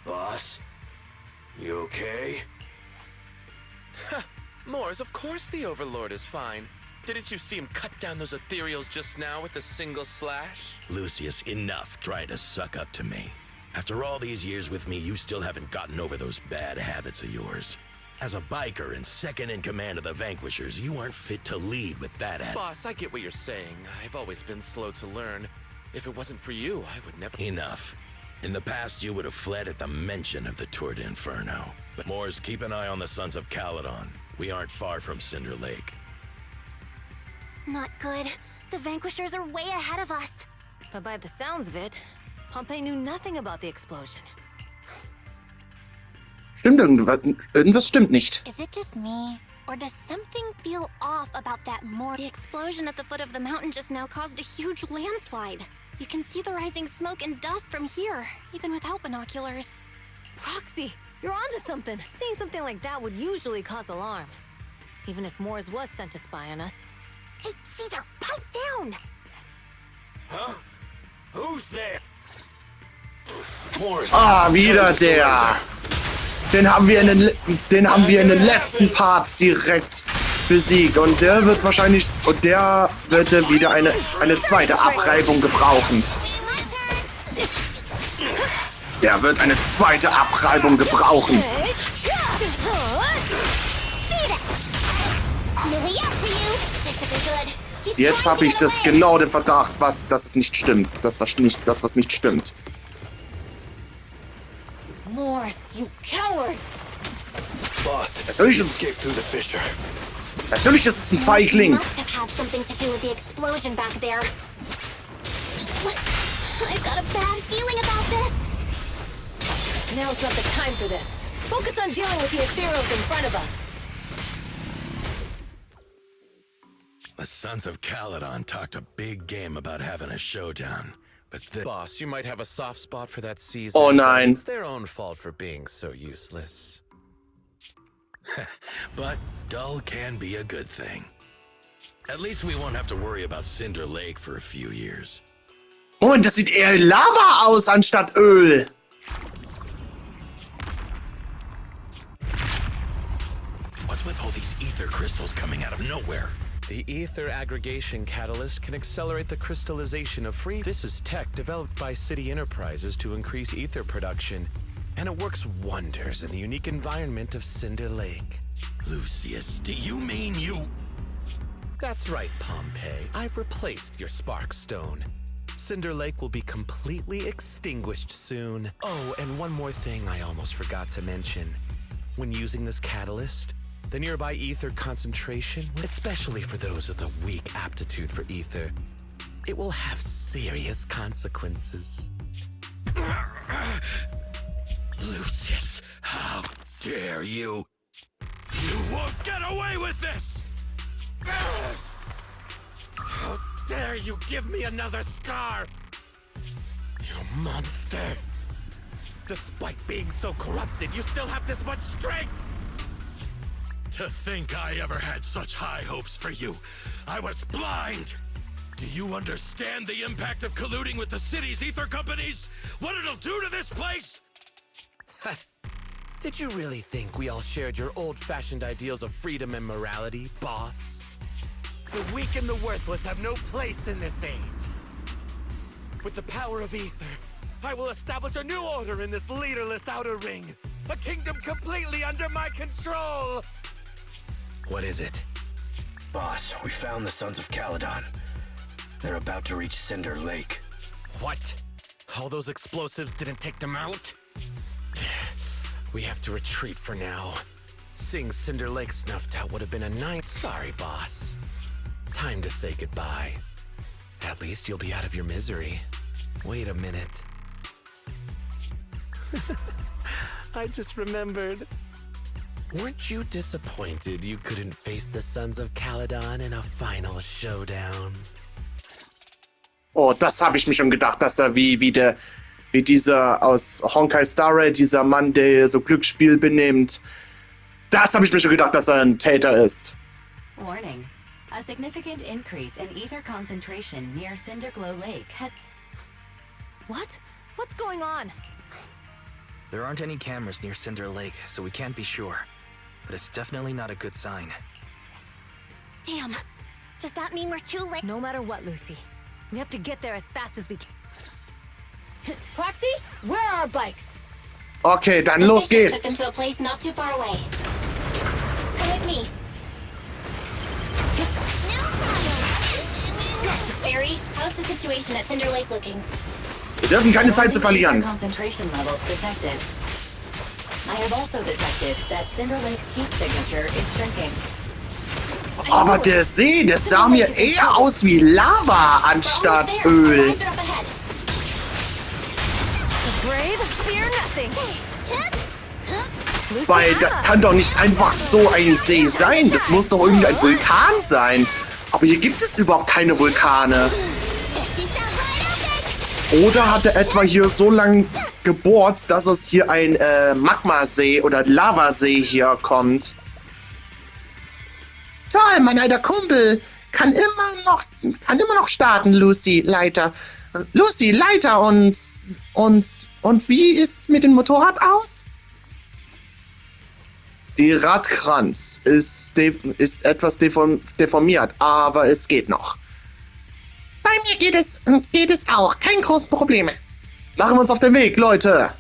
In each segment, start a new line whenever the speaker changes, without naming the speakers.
Boss? You okay?
Mors, of course the Overlord is fine. Didn't you see him cut down those ethereals just now with a single slash?
Lucius, enough trying to suck up to me. After all these years with me, you still haven't gotten over those bad habits of yours. As a biker and second in command of the Vanquishers, you aren't fit to lead with that attitude.
Boss, I get what you're saying. I've always been slow to learn. If it wasn't for you, I would never—
Enough. In the past, you would have fled at the mention of the Tour de Inferno. But Mors, keep an eye on the Sons of Caledon. We aren't far from Cinder Lake.
Not good. The Vanquishers are way ahead of us.
But by the sounds of it, Pompey knew nothing about the explosion.
Stimmt irgendwas stimmt nicht.
Is it just me? Or does something feel off about that more? The explosion at the foot of the mountain just now caused a huge landslide. You can see the rising smoke and dust from here, even without binoculars.
Proxy, you're onto something. Seeing something like that would usually cause alarm. Even if Mors was sent to spy on us.
Hey, Caesar, pipe down!
Huh? Who's there?
Ah, wieder der. Den haben wir in den letzten Part direkt besiegt. Und der wird wahrscheinlich, wieder eine zweite Abreibung gebrauchen. Der wird eine zweite Abreibung gebrauchen. Jetzt habe ich genau den Verdacht, dass es nicht stimmt. Das, was nicht stimmt.
Mors, you coward!
Boss,
Natürlich ist es ein Feigling.
Must have had something to do with the explosion back there. I've got a bad feeling about this.
Now's not the time for this. Focus on dealing with the ethereals in front of us.
The Sons of Caledon talked a big game about having a showdown. But
Boss, you might have a soft spot for that Caesar.
Oh nein.
It's their own fault for being so useless.
But dull can be a good thing. At least we won't have to worry about Cinder Lake for a few years.
Oh, und das sieht eher Lava aus anstatt Öl.
What's with all these ether crystals coming out of nowhere?
The ether aggregation catalyst can accelerate the crystallization of free. This is tech developed by City Enterprises to increase ether production, and it works wonders in the unique environment of Cinder Lake.
Lucius, do you mean you?
That's right, Pompey. I've replaced your spark stone. Cinder Lake will be completely extinguished soon. Oh, and one more thing I almost forgot to mention. When using this catalyst, the nearby ether concentration, especially for those with a weak aptitude for ether, it will have serious consequences.
Lucius, how dare you? You won't get away with this!
How dare you give me another scar? You monster! Despite being so corrupted, you still have this much strength!
To think I ever had such high hopes for you. I was blind! Do you understand the impact of colluding with the city's ether companies? What it'll do to this place?
Did you really think we all shared your old-fashioned ideals of freedom and morality, boss? The weak and the worthless have no place in this age. With the power of ether, I will establish a new order in this leaderless outer ring. A kingdom completely under my control! What is it?
Boss, we found the Sons of Caledon. They're about to reach Cinder Lake.
What? All those explosives didn't take them out? We have to retreat for now. Seeing Cinder Lake snuffed out would have been a nice— Sorry, boss. Time to say goodbye. At least you'll be out of your misery. Wait a minute. I just remembered. Weren't you disappointed you couldn't face the Sons of Caledon in a final showdown?
Oh, das habe ich mir schon gedacht, dass er wie dieser aus Honkai Star Rail, dieser Mann, der so Glücksspiel benimmt. Das habe ich mir schon gedacht, dass er ein Täter ist.
Warning. A significant increase in ether concentration near Cinderglow Lake has...
What? What's going on?
There aren't any cameras near Cinder Lake, so we can't be sure. But it's definitely not a good sign.
Damn. Does that mean we're too late?
No matter what, Lucy. We have to get there as fast as we can. Proxy, where are our bikes?
Okay, dann los
Took
geht's.
them to a place not too far away. Come with me. Barry, how's the situation at Cinder Lake looking?
Wir dürfen keine Zeit zu
Rising
verlieren.
concentration levels detected. I have also detected that Cinder Lake's heat signature is shrinking.
Aber der See, das sah mir eher aus wie Lava anstatt Öl.
Rides are up ahead.
The brave fear nothing. Lucy,
Weil das kann doch nicht einfach so ein See sein. Das muss doch irgendein Vulkan sein. Aber hier gibt es überhaupt keine Vulkane. Oder hat er etwa hier so lang gebohrt, dass es hier ein Magmasee oder Lavasee hier kommt? Toll, mein alter Kumpel kann immer noch starten, Lucy, Leiter. Lucy, Leiter und wie ist es mit dem Motorrad aus? Die Radkranz ist etwas deformiert, aber es geht noch. Bei mir geht es auch. Kein großes Probleme. Machen wir uns auf den Weg, Leute.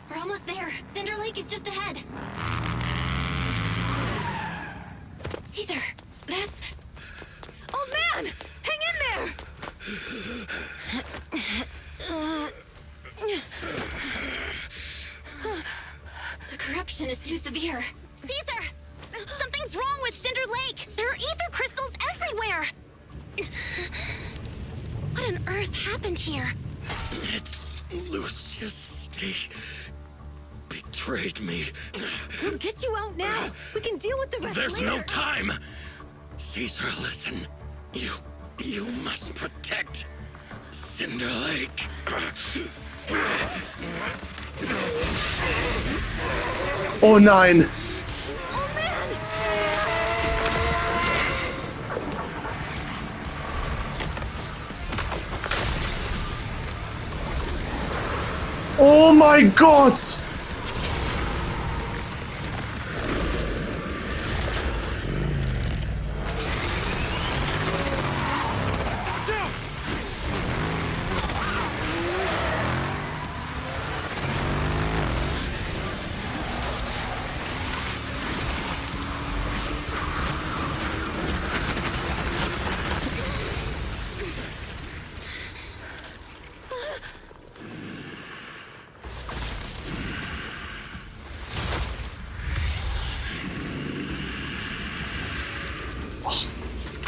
We're almost there. Cinder Lake is just ahead. Caesar, that's...
oh man, hang in there.
The corruption is too severe. Caesar! Something's wrong with Cinder Lake! There are ether crystals everywhere! What on earth happened here?
It's Lucius. He betrayed me.
We'll get you out now. We can deal with the rest
There's
later.
no time. Caesar, listen. You must protect Cinder Lake.
Oh nein.
Oh man!
Oh mein Gott.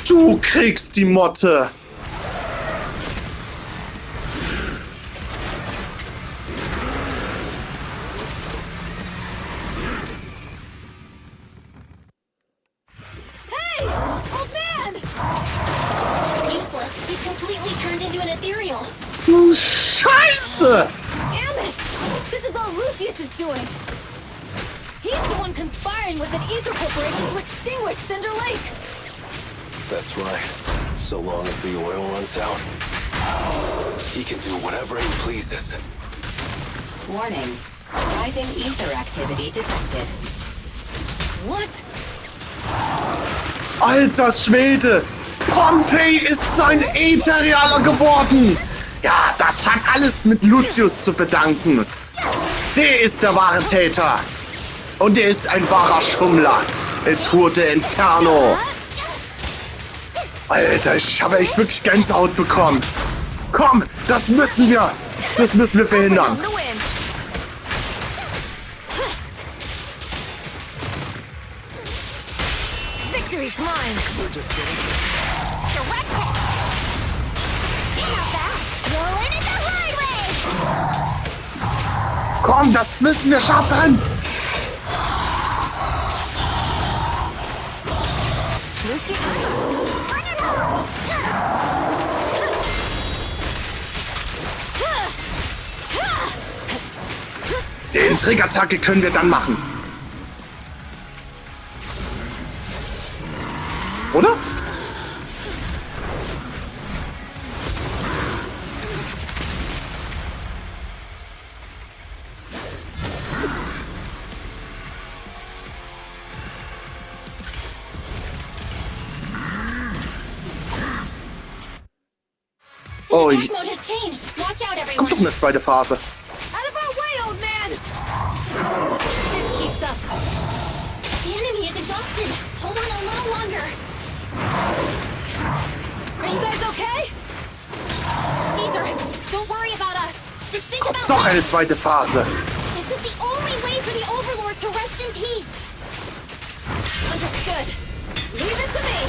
Du kriegst die Motte.
Hey! Old man!
Useless. He's completely turned into an ethereal.
Du Scheiße.
Damn it! This is all Lucius is doing. He's the one conspiring with an ether corporation to extinguish Cinder Lake.
That's right. So long as the oil runs out, he can do whatever he pleases.
Warning. Rising ether activity detected.
What?
Alter Schwede. Pompey ist ein Ätherrealer geworden. Ja, das hat alles mit Lucius zu bedanken. Der ist der wahre Täter. Und der ist ein wahrer Schummler. Der tote Inferno. Alter, ich habe echt wirklich Gänsehaut bekommen. Komm, das müssen wir verhindern.
The win. Victory's mine.
Direct hit! Not bad. Rolling it the hard way!
Komm, das müssen wir schaffen.
Lucy,
Bring it home!
Den Trick-Attacke können wir dann machen. Oder? Oh,
attack mode has changed. Watch out,
es kommt doch
everyone.
eine zweite Phase.
Out of our way, old man! This keeps up.
The enemy is exhausted. Hold on a little longer.
Are you guys okay?
Caesar, don't worry about us. Just think about
Noch eine zweite Phase.
This is the only way for the Overlord to rest in peace.
Understood. Leave it to me.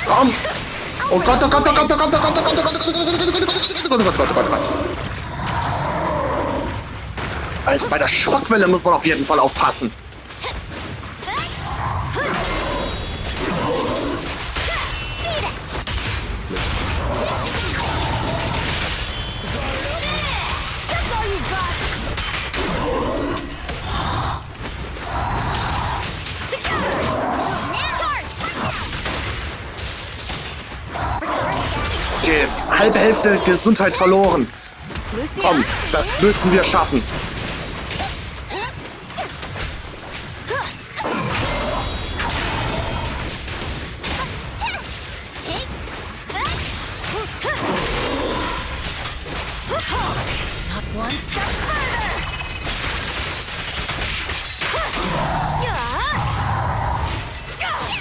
Komm! Oh Gott, oh Gott, oh Gott, oh Gott, oh Gott, oh Gott, oh Gott, oh Gott, oh Gott, oh Gott, oh Gott, oh Gott, oh Gott. Also bei der Schockwelle muss man auf jeden Fall aufpassen.
That's all you got. Together.
Okay, halbe Hälfte Gesundheit verloren.
Lucy,
Komm, das müssen wir schaffen.
not one step further.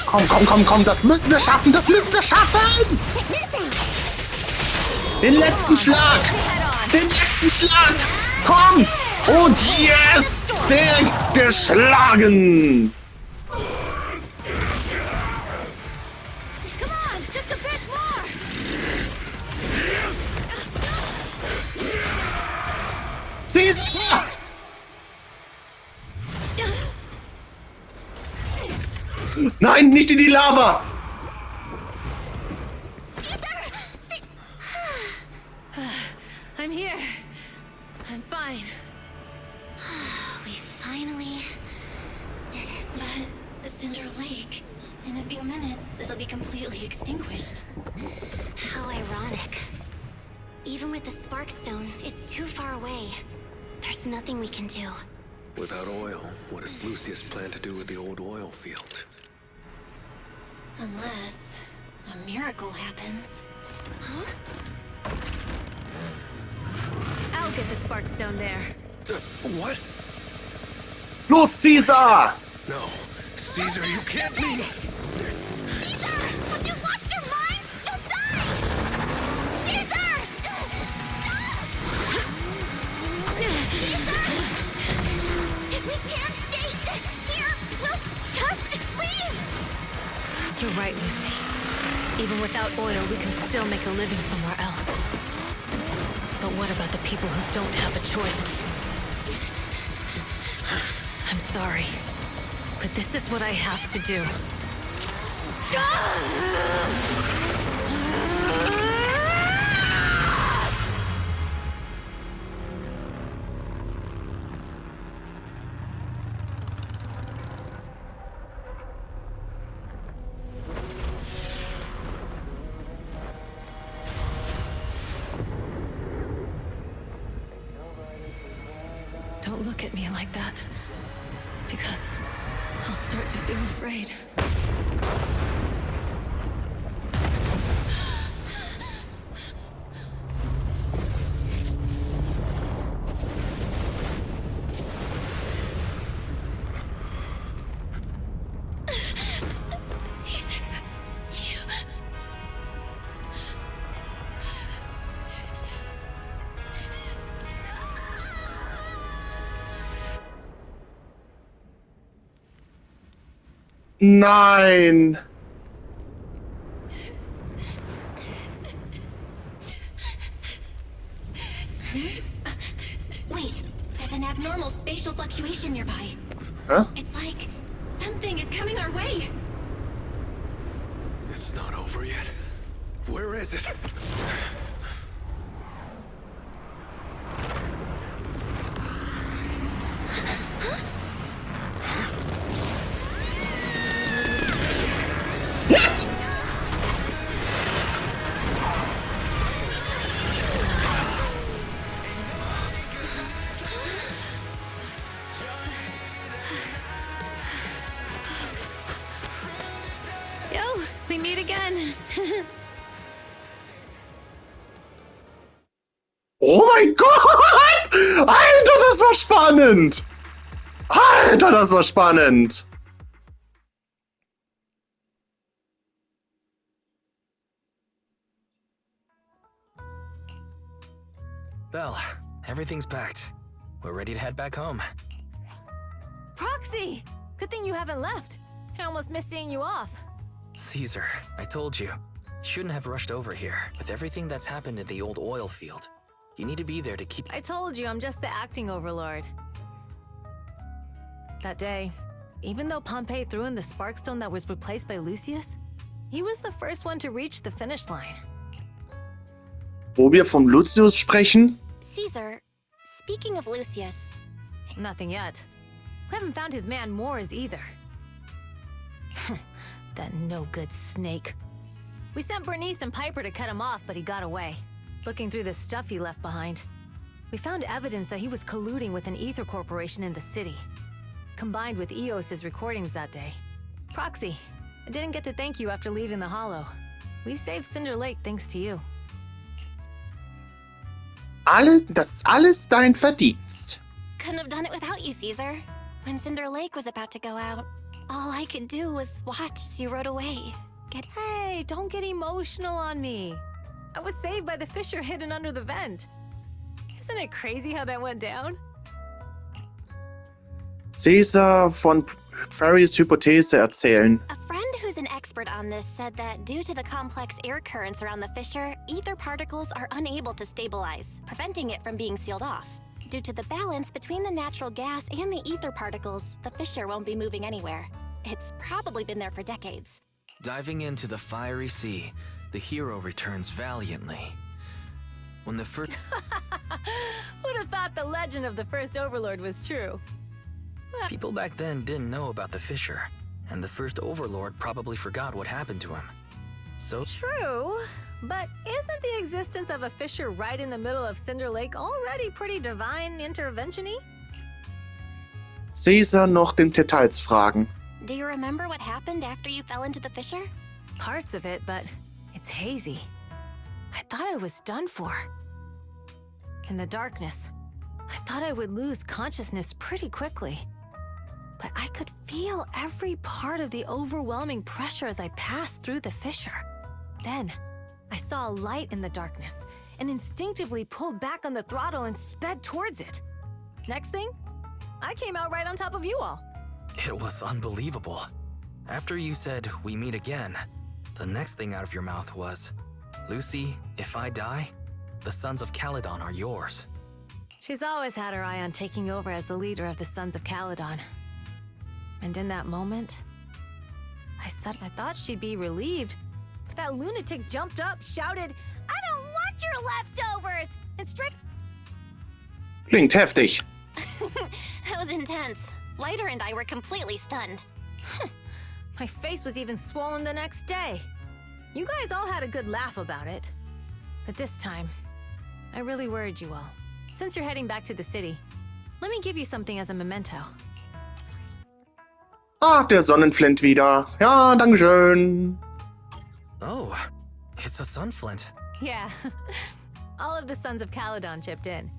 Komm, komm, komm, komm, das müssen wir schaffen, das müssen wir schaffen! Den letzten Schlag! Den letzten Schlag! Komm! Und yes! Der ist geschlagen!
Come on, just a bit more.
Caesar! Nein, nicht in die Lava!
I'm here. I'm fine.
We finally did it. But Cinder Lake, in a few minutes, it'll be completely extinguished. How ironic. Even with the Sparkstone, it's too far away. There's nothing we can do.
Without oil, what does Lucius plan to do with the old oil field?
Unless a miracle happens. Huh?
I'll get the Sparkstone there.
What?
Los, Caesar!
No. Caesar, you can't leave!
Caesar! Have you lost your mind? You'll die! Caesar! Caesar! If we can't stay here, we'll just leave!
You're right, Lucy. Even without oil, we can still make a living somewhere else. But what about the people who don't have a choice? I'm sorry, but this is what I have to do. Don't look at me like that, because I'll start to feel afraid.
Caesar, you...
Nein!
Wait, there's an abnormal spatial fluctuation nearby.
Hä?
It's like something is coming our way.
It's not over yet. Where is it?
What?
we meet again.
Oh mein Gott! Alter, das war spannend! Alter, das war spannend!
Belle, everything's packed. We're ready to head back home.
Proxy! Good thing you haven't left. I almost missed seeing you off.
Caesar, I told you. Shouldn't have rushed over here. With everything that's happened in the old oil field, you need to be there to keep...
I told you I'm just the acting overlord. That day, even though Pompey threw in the Sparkstone that was replaced by Lucius, he was the first one to reach the finish line.
Wo wir vom Lucius sprechen?
Caesar, speaking of Lucius.
Nothing yet. We haven't found his man Mors either. That no-good snake. We sent Bernice and Piper to cut him off, but he got away. Looking through the stuff he left behind, we found evidence that he was colluding with an ether corporation in the city, combined with Eos's recordings that day. Proxy, I didn't get to thank you after leaving the Hollow. We saved Cinder Lake thanks to you.
Das ist alles dein Verdienst.
Couldn't have done it without you, Caesar. When Cinder Lake was about to go out, all I could do was watch as you rode away.
Hey, don't get emotional on me. I was saved by the fissure hidden under the vent. Isn't it crazy how that went down?
Caesar von Ferrys Hypothese erzählen.
A friend who's an expert on this said that due to the complex air currents around the fissure, ether particles are unable to stabilize, preventing it from being sealed off. Due to the balance between the natural gas and the ether particles, the fissure won't be moving anywhere. It's probably been there for decades.
Diving into the fiery sea, the hero returns valiantly. When the first...
Who'd have thought the legend of the first Overlord was true?
People back then didn't know about the fissure, and the first Overlord probably forgot what happened to him. So...
True, but isn't the existence of a fissure right in the middle of Cinder Lake already pretty divine intervention-y?
Caesar noch den Details fragen.
Do you remember what happened after you fell into the fissure?
Parts of it, but it's hazy. I thought I was done for. In the darkness, I thought I would lose consciousness pretty quickly. But I could feel every part of the overwhelming pressure as I passed through the fissure. Then, I saw a light in the darkness and instinctively pulled back on the throttle and sped towards it. Next thing, I came out right on top of you all.
It was unbelievable. After you said, "We meet again," the next thing out of your mouth was, "Lucy, if I die, the Sons of Caledon are yours."
She's always had her eye on taking over as the leader of the Sons of Caledon. And in that moment, I thought she'd be relieved, but that lunatic jumped up, shouted, "I don't want your leftovers!" and straight...
Klingt heftig.
That was intense. Lighter and I were completely stunned.
My face was even swollen the next day. You guys all had a good laugh about it. But this time, I really worried you all. Since you're heading back to the city, let me give you something as a memento.
Ah, der Sonnenflint wieder. Ja, dankeschön.
Oh, it's a sunflint.
Yeah, all of the Sons of Caledon chipped in.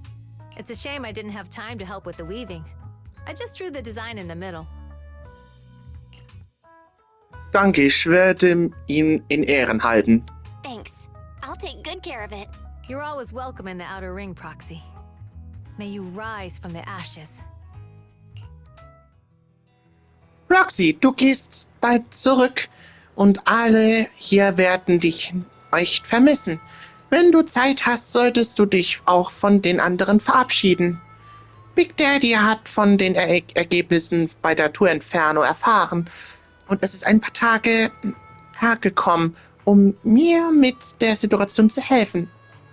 It's a shame I didn't have time to help with the weaving. I just drew the design in the middle.
Danke, ich werde ihn in Ehren halten.
Thanks. I'll take good care of it.
You're always welcome in the Outer Ring, Proxy. May you rise from the ashes.
Roxy, du gehst bald zurück und alle hier werden dich echt vermissen. Wenn du Zeit hast, solltest du dich auch von den anderen verabschieden. Big Daddy hat von den Ergebnissen bei der Tour Inferno erfahren und es ist ein paar Tage hergekommen, um mir mit der Situation zu helfen.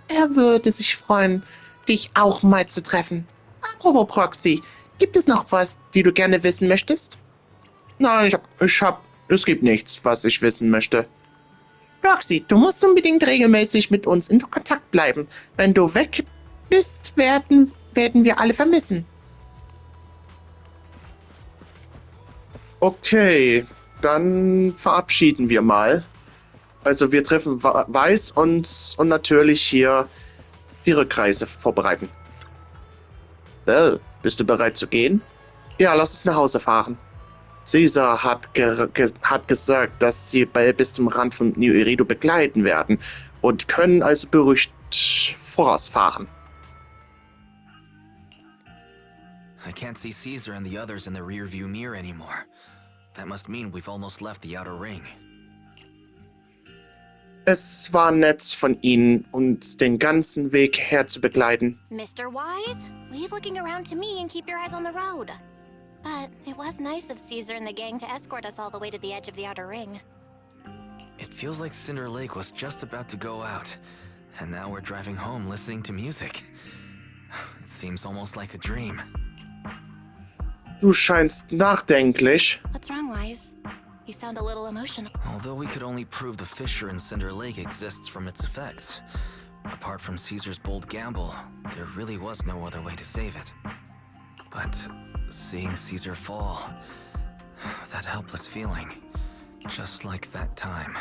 Er würde sich freuen, dich auch mal zu treffen. Apropos Proxy, gibt es noch was, die du gerne wissen möchtest? Nein, es gibt nichts, was ich wissen möchte. Roxy, du musst unbedingt regelmäßig mit uns in Kontakt bleiben. Wenn du weg bist, werden wir alle vermissen. Okay, dann verabschieden wir mal. Also wir treffen Weiß und natürlich hier die Rückreise vorbereiten. Well, bist du bereit zu gehen? Ja, lass uns nach Hause fahren. Caesar hat gesagt, dass sie Bell bis zum Rand von New Eridu begleiten werden und können also beruhigt vorausfahren.
I can't see Caesar and the others in the rearview mirror anymore. That must mean we've almost left the outer ring.
Es war nett von Ihnen, uns den ganzen Weg her zu begleiten.
Mr. Wise, leave looking around to me and keep your eyes on the road. But it was nice of Caesar and the gang to escort us all the way to the edge of the outer ring.
It feels like Cinder Lake was just about to go out, and now we're driving home listening to music. It seems almost like a dream.
Du scheinst nachdenklich.
What's wrong, Wise? You sound a little emotional.
Although we could only prove the fissure in Cinder Lake exists from its effects, apart from Caesar's bold gamble, there really was no other way to save it. But seeing Caesar fall, that helpless feeling, just like that time.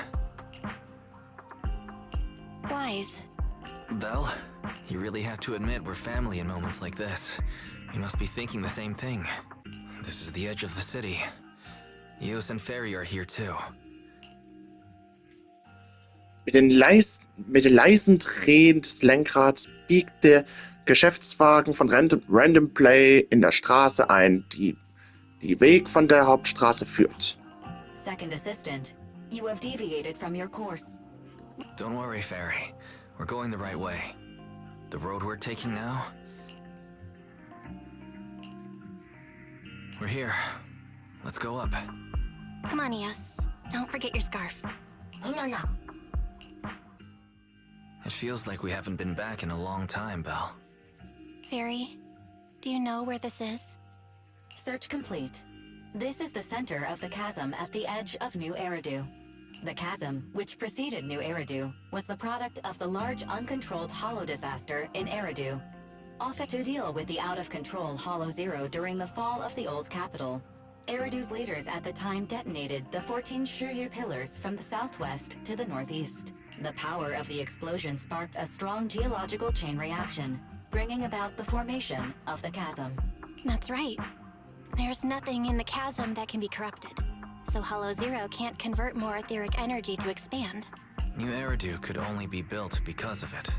Wise.
Belle, you really have to admit we're family in moments like this. You must be thinking the same thing. This is the edge of the city. Eos and Ferry are here too.
Mit den leisen Drehen des Lenkrads biegt der Geschäftswagen von Random Play in der Straße ein, die Weg von der Hauptstraße führt.
Second assistant, you have deviated from your course.
Don't worry, Ferry. We're going the right way. The road we're taking now? We're here. Let's go up.
Come on, Eos. Don't forget your scarf.
It feels like we haven't been back in a long time, Belle.
Fairy, do you know where this is?
Search complete. This is the center of the chasm at the edge of New Eridu. The chasm, which preceded New Eridu, was the product of the large uncontrolled hollow disaster in Eridu, often to deal with the out-of-control Hollow Zero during the fall of the old capital. Eridu's leaders at the time detonated the 14 Shiryu pillars from the southwest to the northeast. The power of the explosion sparked a strong geological chain reaction, bringing about the formation of the chasm.
That's right. There's nothing in the chasm that can be corrupted, so Hollow Zero can't convert more etheric energy to expand.
New Eridu could only be built because of it.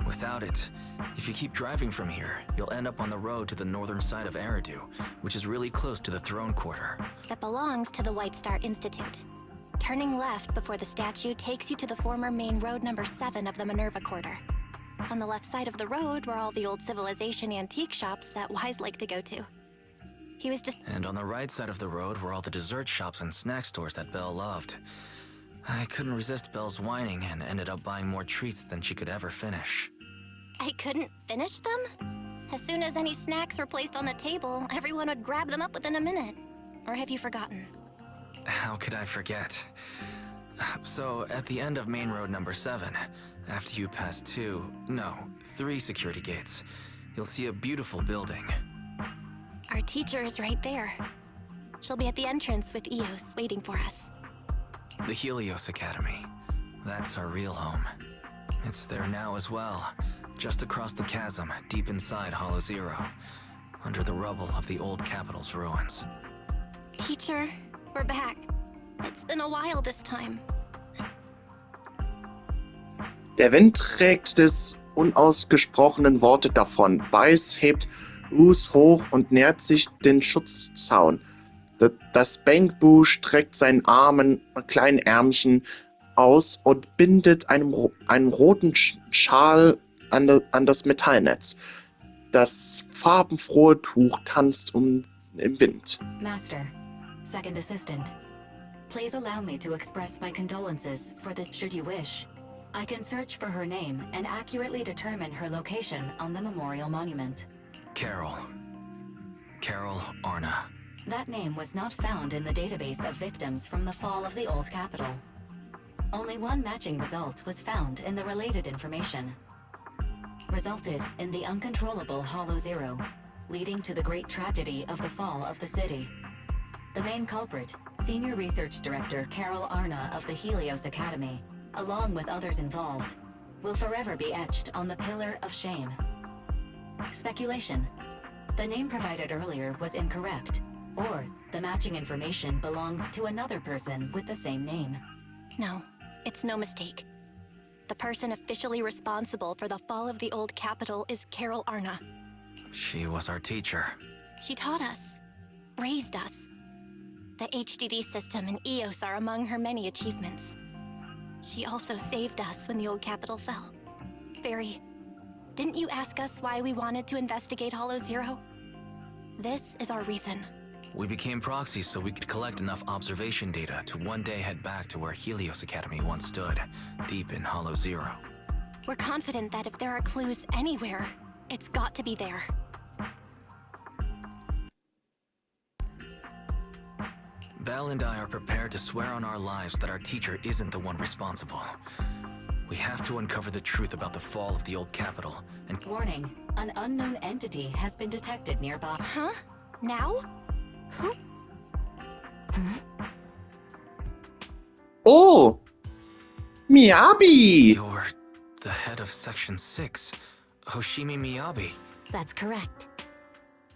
Without it, if you keep driving from here, you'll end up on the road to the northern side of Eridu, which is really close to the throne quarter.
That belongs to the White Star Institute. Turning left before the statue takes you to the former main road number 7 of the Minerva Quarter. On the left side of the road were all the old civilization antique shops that Wise liked to go to. He was just...
And on the right side of the road were all the dessert shops and snack stores that Belle loved. I couldn't resist Belle's whining and ended up buying more treats than she could ever finish.
I couldn't finish them? As soon as any snacks were placed on the table, everyone would grab them up within a minute. Or have you forgotten?
How could I forget? So, at the end of main road number 7, after you pass 3 security gates, you'll see a beautiful building.
Our teacher is right there. She'll be at the entrance with Eos waiting for us.
The Helios Academy. That's our real home. It's there now as well, just across the chasm, deep inside Hollow Zero, under the rubble of the old capital's ruins.
Teacher, we're back. It's been a while this time.
Der Wind trägt des unausgesprochenen Worte davon. Weiß hebt Us hoch und nähert sich den Schutzzaun. Das Bangbu streckt seinen armen, kleinen Ärmchen aus und bindet einen roten Schal an das Metallnetz. Das farbenfrohe Tuch tanzt im Wind.
Master, second assistant, please allow me to express my condolences for this. Should you wish, I can search for her name and accurately determine her location on the memorial monument.
Carol Arna.
That name was not found in the database of victims from the fall of the old capital. Only one matching result was found in the related information. Resulted in the uncontrollable Hollow Zero, leading to the great tragedy of the fall of the city. The main culprit, Senior Research Director Carol Arna of the Helios Academy, along with others involved, will forever be etched on the Pillar of Shame. Speculation. The name provided earlier was incorrect, or the matching information belongs to another person with the same name.
No, it's no mistake. The person officially responsible for the fall of the old capital is Carol Arna.
She was our teacher.
She taught us, raised us. The HDD system and EOS are among her many achievements. She also saved us when the old capital fell. Fairy, didn't you ask us why we wanted to investigate Hollow Zero? This is our reason.
We became proxies so we could collect enough observation data to one day head back to where Helios Academy once stood, deep in Hollow Zero.
We're confident that if there are clues anywhere, it's got to be there.
Belle and I are prepared to swear on our lives that our teacher isn't the one responsible. We have to uncover the truth about the fall of the old capital, and—
Warning, an unknown entity has been detected nearby.
Huh? Now? Who?
Oh! Miyabi!
You're the head of Section 6, Hoshimi Miyabi.
That's correct.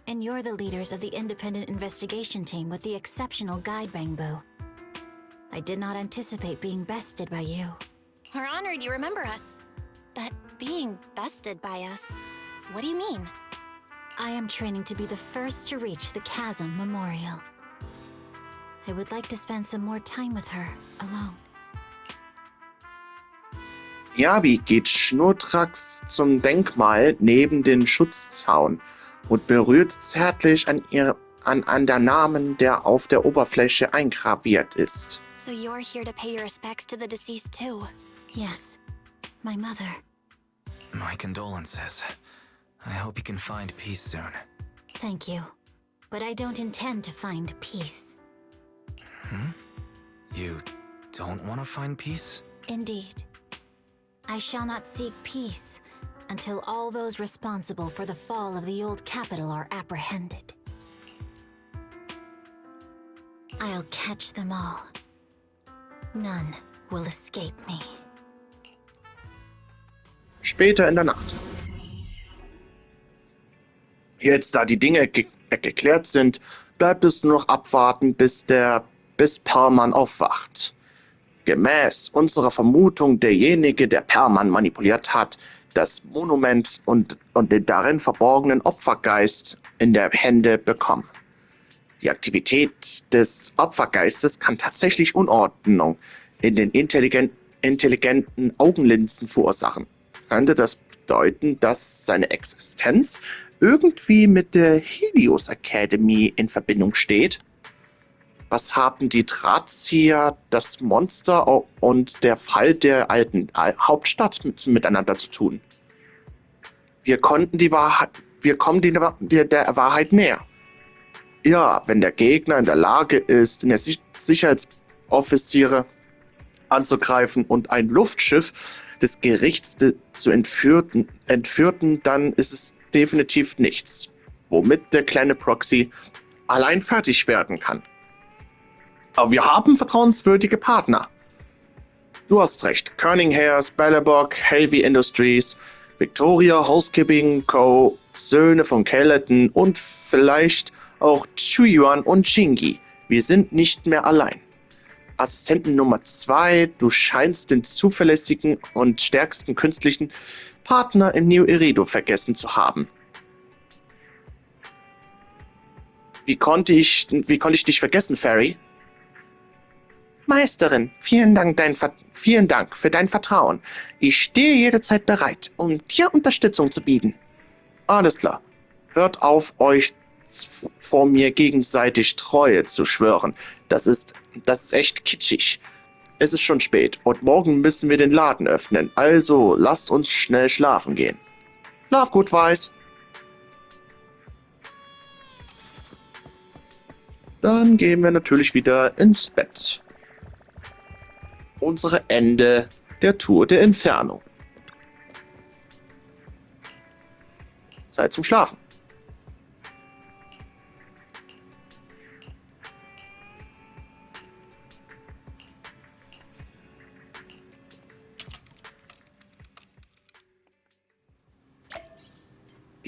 And you're the leaders of the independent investigation team with the exceptional guide Bangbo. I did not anticipate being bested by you.
We're honored you remember us. But being bested by us, what do you mean?
I am training to be the first to reach the Chasm Memorial. I would like to spend some more time with her, alone.
Miyabi geht schnurstracks zum Denkmal neben den Schutzzaun und berührt zärtlich an der Namen, der auf der Oberfläche eingraviert ist.
So you're here to pay your respects to the deceased too?
Yes, my mother.
My condolences. I hope you can find peace soon.
Thank you. But I don't intend to find peace.
You don't want to find peace?
Indeed. I shall not seek peace until all those responsible for the fall of the old capital are apprehended. I'll catch them all. None will escape me.
Später in der Nacht. Jetzt, da die Dinge geklärt sind, bleibt es nur noch abwarten, bis Perlman aufwacht. Gemäß unserer Vermutung derjenige, der Perlman manipuliert hat, das Monument und den darin verborgenen Opfergeist in der Hände bekommen. Die Aktivität des Opfergeistes kann tatsächlich Unordnung in den intelligenten Augenlinsen verursachen. Könnte das bedeuten, dass seine Existenz irgendwie mit der Helios Academy in Verbindung steht? Was haben die Drahtzieher, das Monster und der Fall der alten Hauptstadt miteinander zu tun? Wir kommen der Wahrheit näher. Ja, wenn der Gegner in der Lage ist, in der Sicherheitsoffiziere anzugreifen und ein Luftschiff des Gerichts zu entführten, dann ist es definitiv nichts, womit der kleine Proxy allein fertig werden kann. Aber wir haben vertrauenswürdige Partner. Du hast recht. Cunninghams, Bellerbog, Heavy Industries, Victoria Housekeeping Co., Söhne von Kelleton und vielleicht auch Chuyuan und Shingi. Wir sind nicht mehr allein. Assistenten Nummer 2, du scheinst den zuverlässigen und stärksten künstlichen Partner in Neo Eredo vergessen zu haben. Wie konnte ich dich vergessen, Fairy? Meisterin, vielen Dank für dein Vertrauen. Ich stehe jederzeit bereit, um dir Unterstützung zu bieten. Alles klar. Hört auf, euch vor mir gegenseitig Treue zu schwören. Das ist echt kitschig. Es ist schon spät und morgen müssen wir den Laden öffnen. Also lasst uns schnell schlafen gehen. Schlaf gut, Weiß. Dann gehen wir natürlich wieder ins Bett. Unsere Ende der Tour der Inferno. Zeit zum Schlafen.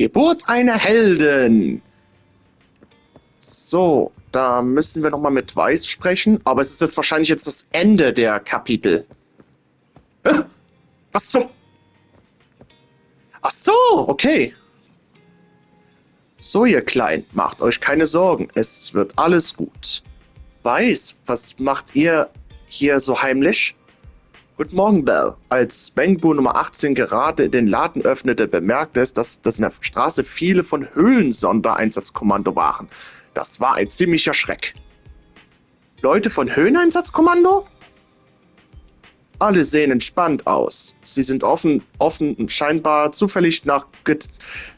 Geburt einer Heldin. So, da müssen wir nochmal mit Weiß sprechen, aber es ist jetzt wahrscheinlich das Ende der Kapitel. Was zum... Ach so, okay. So, ihr Kleinen, macht euch keine Sorgen. Es wird alles gut. Weiß, was macht ihr hier so heimlich? Guten Morgen, Belle. Als Bangbu Nummer 18 gerade den Laden öffnete, bemerkte es, dass in der Straße viele von Höhlensondereinsatzkommando waren. Das war ein ziemlicher Schreck. Leute von Höhleneinsatzkommando? Alle sehen entspannt aus. Sie sind offen und scheinbar zufällig nach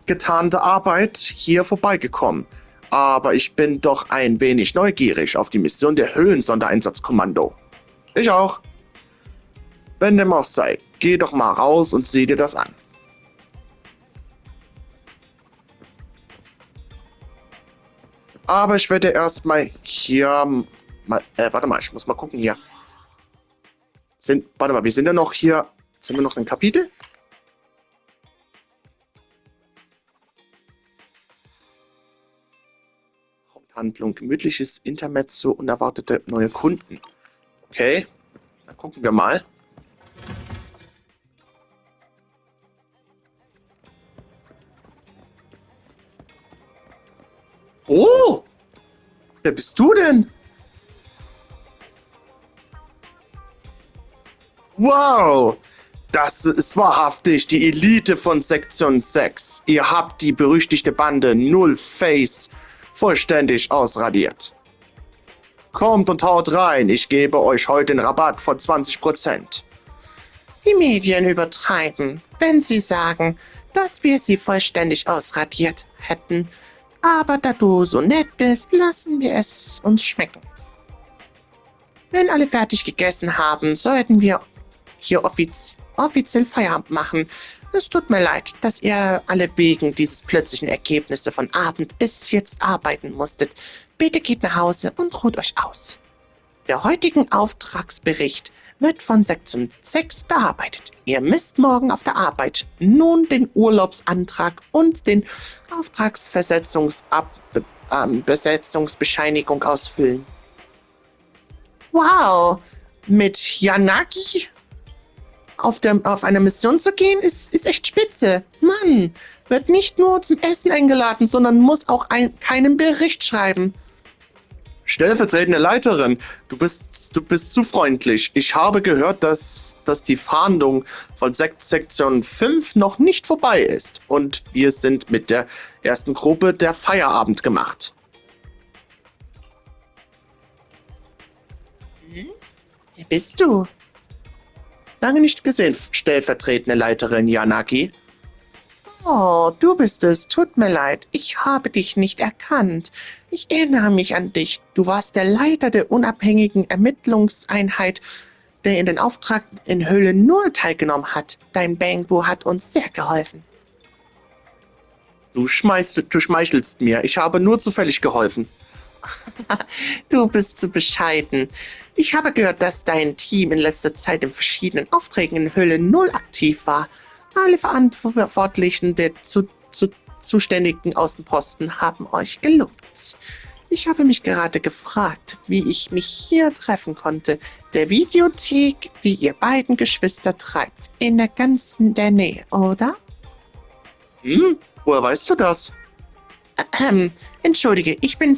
getarnter Arbeit hier vorbeigekommen. Aber ich bin doch ein wenig neugierig auf die Mission der Höhlensondereinsatzkommando. Ich auch. Wenn dem auch sei, geh doch mal raus und sieh dir das an. Aber ich werde erstmal hier... warte mal, ich muss mal gucken hier. Warte mal, wir sind ja noch hier... Sind wir noch im Kapitel? Haupthandlung, gemütliches Intermezzo, unerwartete neue Kunden. Okay, dann gucken wir mal. Oh! Wer bist du denn? Wow! Das ist wahrhaftig die Elite von Sektion 6. Ihr habt die berüchtigte Bande Null Face vollständig ausradiert. Kommt und haut rein, ich gebe euch heute einen Rabatt von 20%. Die Medien übertreiben, wenn sie sagen, dass wir sie vollständig ausradiert hätten. Aber da du so nett bist, lassen wir es uns schmecken. Wenn alle fertig gegessen haben, sollten wir hier offiziell Feierabend machen. Es tut mir leid, dass ihr alle wegen dieses plötzlichen Ergebnisse von Abend bis jetzt arbeiten musstet. Bitte geht nach Hause und ruht euch aus. Der heutige Auftragsbericht wird von Sektion 6 bearbeitet. Ihr müsst morgen auf der Arbeit nun den Urlaubsantrag und den Auftragsbesetzungsbescheinigung ausfüllen. Wow, mit Yanagi auf einer Mission zu gehen, ist echt spitze. Mann, wird nicht nur zum Essen eingeladen, sondern muss auch keinen Bericht schreiben. Stellvertretende Leiterin, du bist zu freundlich. Ich habe gehört, dass die Fahndung von Sektion 5 noch nicht vorbei ist. Und wir sind mit der ersten Gruppe der Feierabend gemacht. Wer bist du? Lange nicht gesehen, stellvertretende Leiterin Yanagi. Oh, du bist es. Tut mir leid. Ich habe dich nicht erkannt. Ich erinnere mich an dich. Du warst der Leiter der unabhängigen Ermittlungseinheit, der in den Auftrag in Höhle 0 teilgenommen hat. Dein Bangbu hat uns sehr geholfen. Du schmeichelst mir. Ich habe nur zufällig geholfen. Du bist zu bescheiden. Ich habe gehört, dass dein Team in letzter Zeit in verschiedenen Aufträgen in Höhle 0 aktiv war. Alle Verantwortlichen der zuständigen Außenposten haben euch gelobt. Ich habe mich gerade gefragt, wie ich mich hier treffen konnte. Der Videothek, die ihr beiden Geschwister treibt. In der Nähe, oder? Woher weißt du das? Entschuldige, ich bin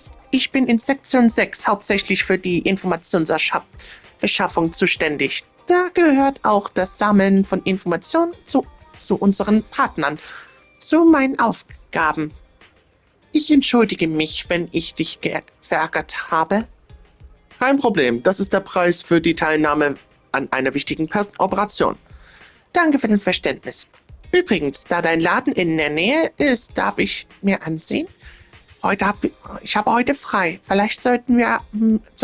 in Sektion 6 hauptsächlich für die Informationsbeschaffung zuständig. Da gehört auch das Sammeln von Informationen zu unseren Partnern, zu meinen Aufgaben. Ich entschuldige mich, wenn ich dich verärgert habe. Kein Problem, das ist der Preis für die Teilnahme an einer wichtigen Operation. Danke für dein Verständnis. Übrigens, da dein Laden in der Nähe ist, darf ich mir ansehen. Ich habe heute frei. Vielleicht soll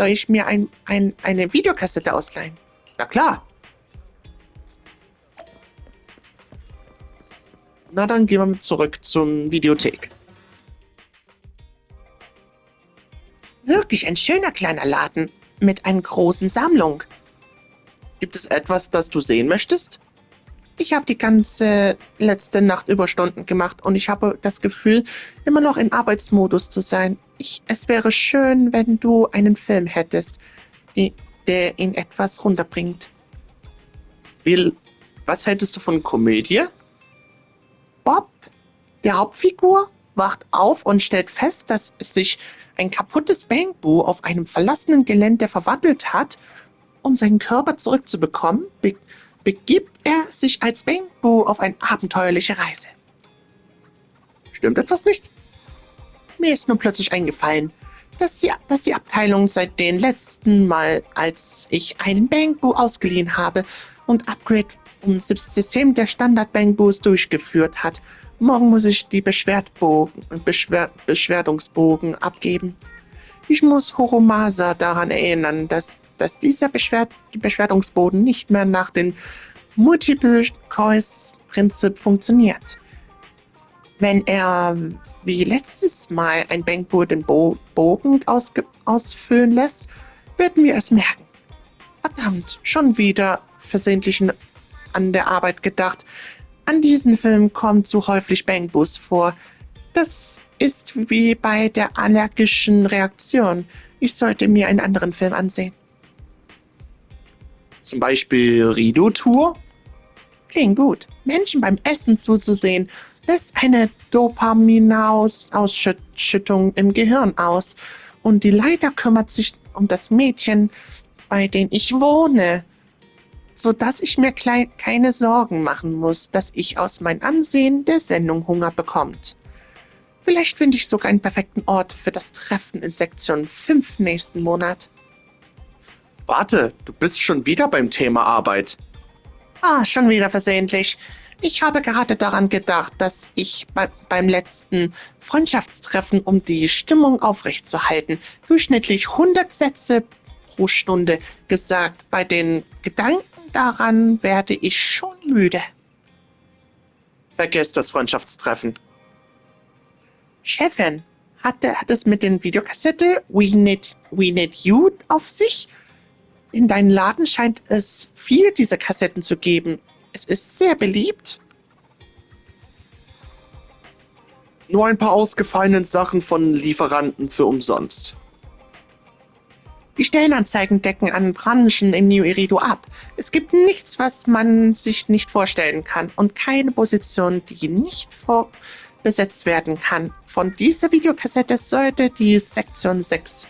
ich mir eine Videokassette ausleihen. Na klar. Na, dann gehen wir zurück zum Videothek. Wirklich ein schöner kleiner Laden mit einer großen Sammlung. Gibt es etwas, das du sehen möchtest? Ich habe die ganze letzte Nacht Überstunden gemacht und ich habe das Gefühl, immer noch im Arbeitsmodus zu sein. Es wäre schön, wenn du einen Film hättest, der ihn etwas runterbringt. Was hältst du von Komödie? Bob, der Hauptfigur, wacht auf und stellt fest, dass sich ein kaputtes Bangbu auf einem verlassenen Gelände verwandelt hat. Um seinen Körper zurückzubekommen, begibt er sich als Bangbu auf eine abenteuerliche Reise. Stimmt etwas nicht? Mir ist nur plötzlich eingefallen, dass die Abteilung seit dem letzten Mal, als ich einen Bangbu ausgeliehen habe und Upgrade im System der Standard-Bangbus durchgeführt hat, morgen muss ich die Beschwerdungsbogen abgeben. Ich muss Horomasa daran erinnern, dass dieser Beschwerdungsboden nicht mehr nach dem Multiple-Choice-Prinzip funktioniert. Wenn er wie letztes Mal ein Bangbu den Bogen ausfüllen lässt, werden wir es merken. Verdammt, schon wieder versehentlich an der Arbeit gedacht. An diesen Film kommt zu häufig Bangbus vor. Das ist wie bei der allergischen Reaktion. Ich sollte mir einen anderen Film ansehen. Zum Beispiel Rido-Tour? Klingt gut. Menschen beim Essen zuzusehen, lässt eine Dopaminausschüttung im Gehirn aus. Und die Leiter kümmert sich um das Mädchen, bei dem ich wohne, sodass ich mir keine Sorgen machen muss, dass ich aus meinem Ansehen der Sendung Hunger bekommt. Vielleicht finde ich sogar einen perfekten Ort für das Treffen in Sektion 5 nächsten Monat. Warte, du bist schon wieder beim Thema Arbeit. Schon wieder versehentlich. Ich habe gerade daran gedacht, dass ich beim letzten Freundschaftstreffen, um die Stimmung aufrechtzuerhalten, durchschnittlich 100 Sätze pro Stunde gesagt. Bei den Gedanken daran werde ich schon müde. Vergesst das Freundschaftstreffen. Chefin, hat es mit den Videokassette We Need You auf sich? In deinem Laden scheint es viel dieser Kassetten zu geben. Es ist sehr beliebt. Nur ein paar ausgefallene Sachen von Lieferanten für umsonst. Die Stellenanzeigen decken an Branchen im New Eridu ab. Es gibt nichts, was man sich nicht vorstellen kann und keine Position, die nicht besetzt werden kann. Von dieser Videokassette sollte die Sektion 6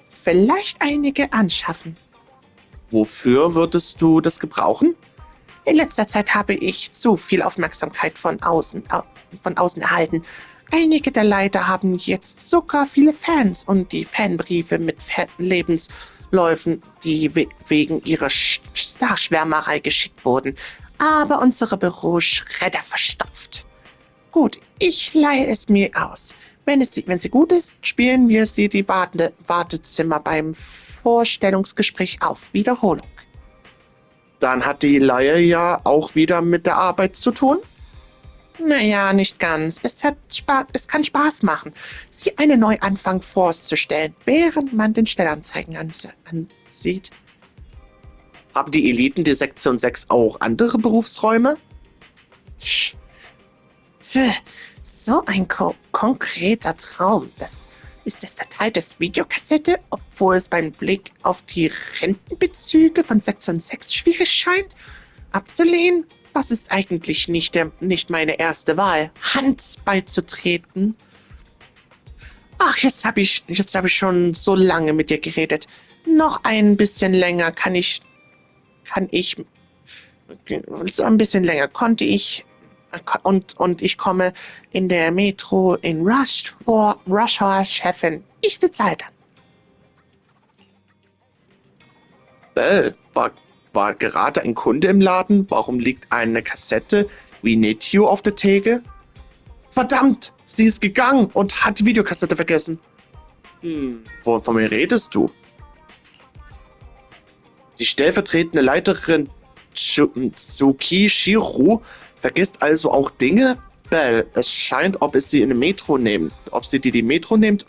vielleicht einige anschaffen. Wofür würdest du das gebrauchen? In letzter Zeit habe ich zu viel Aufmerksamkeit von außen erhalten. Einige der Leiter haben jetzt sogar viele Fans und die Fanbriefe mit Lebensläufen, die wegen ihrer Starschwärmerei geschickt wurden. Aber unsere Büro Schredder verstopft. Gut, ich leihe es mir aus. Wenn sie gut ist, spielen wir sie die Wartezimmer beim Vorstellungsgespräch auf. Wiederholung. Dann hat die Leihe ja auch wieder mit der Arbeit zu tun? Naja, nicht ganz. Es kann Spaß machen, sie einen Neuanfang vorzustellen, während man den Stellanzeigen ansieht. Haben die Eliten der Sektion 6 auch andere Berufsräume? So ein konkreter Traum. Ist das der Teil des Videokassette, obwohl es beim Blick auf die Rentenbezüge von Sektion 6 schwierig scheint, abzulehnen? Was ist eigentlich nicht meine erste Wahl? Hand beizutreten? Ach, jetzt hab ich schon so lange mit dir geredet. Noch ein bisschen länger so ein bisschen länger konnte ich und ich komme in der Metro in Rush Hour, Chefin. Ich bezahle dann. War gerade ein Kunde im Laden? Warum liegt eine Kassette We Need You auf der Theke? Verdammt, sie ist gegangen und hat die Videokassette vergessen. Von mir redest du? Die stellvertretende Leiterin Tsuki Shiru vergisst also auch Dinge? Bell, es scheint, ob sie die Metro nimmt,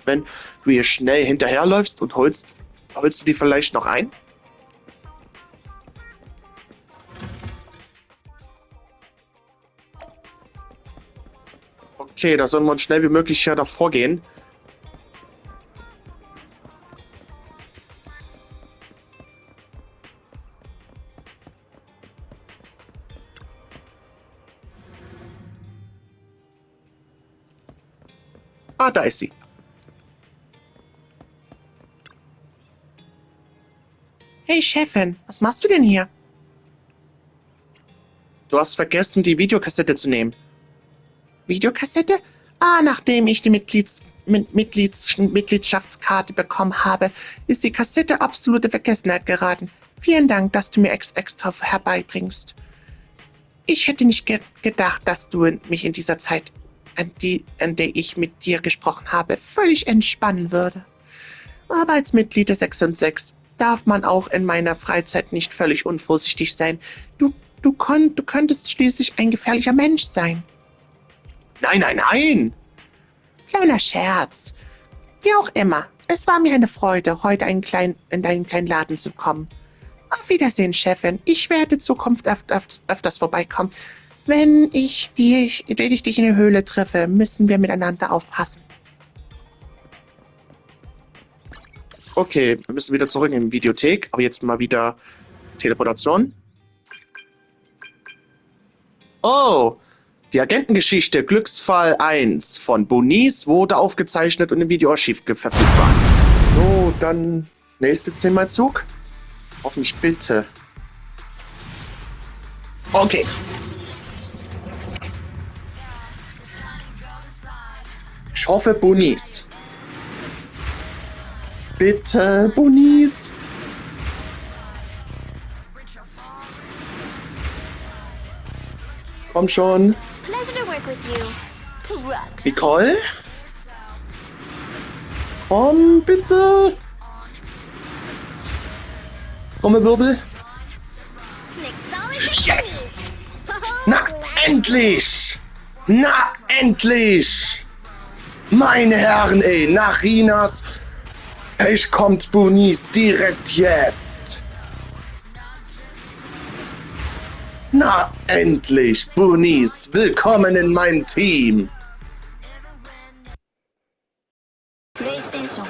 wenn du ihr schnell hinterherläufst und holst du die vielleicht noch ein? Okay, da sollen wir uns schnell wie möglich hier davor gehen. Ah, da ist sie. Hey, Chefin, was machst du denn hier? Du hast vergessen, die Videokassette zu nehmen. Videokassette? Ah, nachdem ich die Mitgliedschaftskarte bekommen habe, ist die Kassette absolute Vergessenheit geraten. Vielen Dank, dass du mir extra herbeibringst. Ich hätte nicht gedacht, dass du mich in dieser Zeit, an der ich mit dir gesprochen habe, völlig entspannen würde. Aber als Mitglied der 606 darf man auch in meiner Freizeit nicht völlig unvorsichtig sein. Du könntest schließlich ein gefährlicher Mensch sein. Nein, nein, nein! Kleiner Scherz. Wie auch immer, es war mir eine Freude, heute in deinen kleinen Laden zu kommen. Auf Wiedersehen, Chefin. Ich werde in Zukunft öfters vorbeikommen. Wenn ich dich in der Höhle treffe, müssen wir miteinander aufpassen. Okay, wir müssen wieder zurück in die Videothek, aber jetzt mal wieder Teleportation. Oh, die Agentengeschichte Glücksfall 1 von Bonis wurde aufgezeichnet und im Videoarchiv verfügbar. So, dann nächste 10-mal Zug. Hoffentlich bitte. Okay. Ich hoffe Bonis. Bitte, Bonis. Komm schon.
Pleasure to work with you. Crux.
Nicole? Komm, bitte. Trommelwirbel. Yes! Na, endlich! Na, endlich! Meine Herren, ey, nach Rinas Pech kommt Bonis direkt jetzt. Na, endlich, Bonis, willkommen in meinem Team.
PlayStation